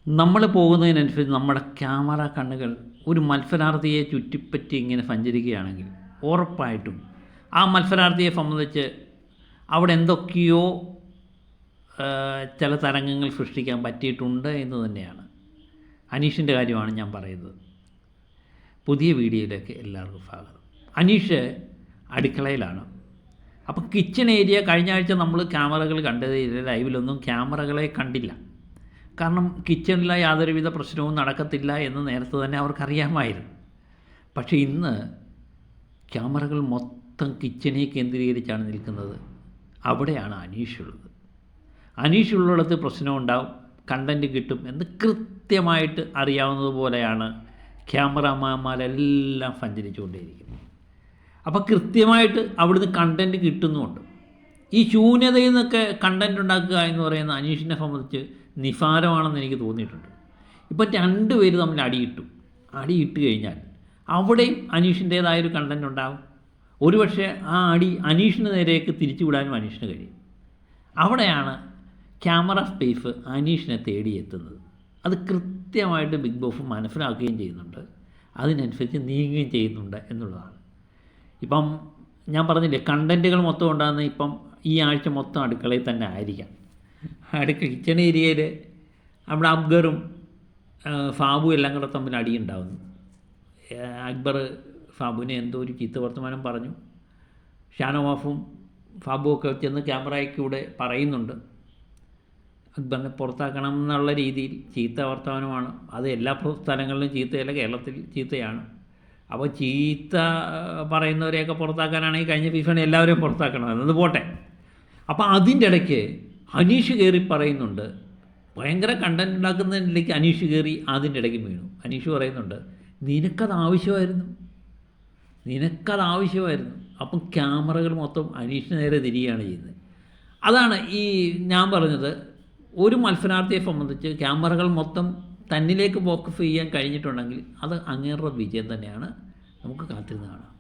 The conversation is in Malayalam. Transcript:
നമ്മൾ പോകുന്നതിനനുസരിച്ച് നമ്മുടെ ക്യാമറ കണ്ണുകൾ ഒരു മത്സരാർത്ഥിയെ ചുറ്റിപ്പറ്റി ഇങ്ങനെ സഞ്ചരിക്കുകയാണെങ്കിൽ ഉറപ്പായിട്ടും ആ മത്സരാർത്ഥിയെ സംബന്ധിച്ച് അവിടെ എന്തൊക്കെയോ ചില തരംഗങ്ങൾ സൃഷ്ടിക്കാൻ പറ്റിയിട്ടുണ്ട് എന്ന് തന്നെയാണ്. അനീഷിൻ്റെ കാര്യമാണ് ഞാൻ പറയുന്നത്. പുതിയ വീഡിയോയിലേക്ക് എല്ലാവർക്കും സ്വാഗതം. അനീഷ് അടുക്കളയിലാണ്. അപ്പോൾ കിച്ചൺ ഏരിയ കഴിഞ്ഞ ആഴ്ച നമ്മൾ ക്യാമറകൾ കണ്ടത് ലൈവിലൊന്നും ക്യാമറകളെ കണ്ടില്ല. കാരണം കിച്ചണിൽ യാതൊരുവിധ പ്രശ്നവും നടക്കത്തില്ല എന്ന് നേരത്തെ തന്നെ അവർക്കറിയാമായിരുന്നു. പക്ഷേ ഇന്ന് ക്യാമറകൾ മൊത്തം കിച്ചനെ കേന്ദ്രീകരിച്ചാണ് നിൽക്കുന്നത്. അവിടെയാണ് അനീഷുള്ളത്. അനീഷുള്ളിടത്ത് പ്രശ്നമുണ്ടാവും, കണ്ടൻറ്റ് കിട്ടും എന്ന് കൃത്യമായിട്ട് അറിയാവുന്നതുപോലെയാണ് ക്യാമറമാന്മാരെല്ലാം സഞ്ചരിച്ചുകൊണ്ടേയിരിക്കുന്നത്. അപ്പോൾ കൃത്യമായിട്ട് അവിടുന്ന് കണ്ടൻറ്റ് കിട്ടുന്നുമുണ്ട്. ഈ ശൂന്യതയിൽ നിന്നൊക്കെ കണ്ടൻറ്റ് ഉണ്ടാക്കുക എന്ന് പറയുന്ന അനീഷിനെ സംബന്ധിച്ച് നിസാരമാണെന്ന് എനിക്ക് തോന്നിയിട്ടുണ്ട്. ഇപ്പം രണ്ടുപേര് തമ്മിൽ അടിയിട്ട് കഴിഞ്ഞാൽ അവിടെയും അനീഷിൻ്റേതായൊരു കണ്ടൻറ്റ് ഉണ്ടാകും. ഒരുപക്ഷെ ആ അടി അനീഷിന് നേരേക്ക് തിരിച്ചു വിടാനും അനീഷിന് കഴിയും. അവിടെയാണ് ക്യാമറ സ്പേസ് അനീഷിനെ തേടിയെത്തുന്നത്. അത് കൃത്യമായിട്ട് ബിഗ് ബോസ് മനസ്സിലാക്കുകയും ചെയ്യുന്നുണ്ട്, അതിനനുസരിച്ച് നീങ്ങുകയും ചെയ്യുന്നുണ്ട് എന്നുള്ളതാണ്. ഇപ്പം ഞാൻ പറഞ്ഞില്ലേ, കണ്ടൻറ്റുകൾ മൊത്തം ഉണ്ടാകുന്ന ഇപ്പം ഈ ആഴ്ച മൊത്തം അടുക്കളയിൽ തന്നെ ആയിരിക്കാം. കിച്ചൺ ഏരിയയിൽ നമ്മുടെ അക്ബറും ഫാബു എല്ലാം കൂടെ തമ്മിൽ അടിയുണ്ടാകുന്നു. അക്ബർ ഫാബുവിനെ എന്തോ ഒരു ചീത്ത വർത്തമാനം പറഞ്ഞു. ഷാനവാഫും ഫാബുവൊക്കെ ചെന്ന് ക്യാമറയ്ക്കൂടെ പറയുന്നുണ്ട് അക്ബറിനെ പുറത്താക്കണം എന്നുള്ള രീതിയിൽ. ചീത്ത വർത്തമാനമാണ് അത്. എല്ലാ സ്ഥലങ്ങളിലും ചീത്തയല്ല, കേരളത്തിൽ ചീത്തയാണ്. അപ്പോൾ ചീത്ത പറയുന്നവരെയൊക്കെ പുറത്താക്കാനാണെങ്കിൽ കഴിഞ്ഞ സീസണിൽ എല്ലാവരെയും പുറത്താക്കണം എന്നത് പോട്ടെ. അപ്പോൾ അതിൻ്റെ ഇടയ്ക്ക് അനീഷ് കയറി പറയുന്നുണ്ട്, ഭയങ്കര കണ്ടൻറ് ഉണ്ടാക്കുന്നതിനിടയ്ക്ക് അനീഷ് കയറി അതിൻ്റെ ഇടയ്ക്ക് വീണു. അനീഷ് പറയുന്നുണ്ട്, നിനക്കത് ആവശ്യമായിരുന്നു. അപ്പം ക്യാമറകൾ മൊത്തം അനീഷിന് നേരെ തിരിയുകയാണ് ചെയ്യുന്നത്. അതാണ് ഈ ഞാൻ പറഞ്ഞത്, ഒരു മത്സരാർത്ഥിയെ സംബന്ധിച്ച് ക്യാമറകൾ മൊത്തം തന്നിലേക്ക് ഫോക്കസ് ചെയ്യാൻ കഴിഞ്ഞിട്ടുണ്ടെങ്കിൽ അത് അങ്ങേരുടെ വിജയം തന്നെയാണ്. നമുക്ക് കാത്തിരുന്ന് കാണാം.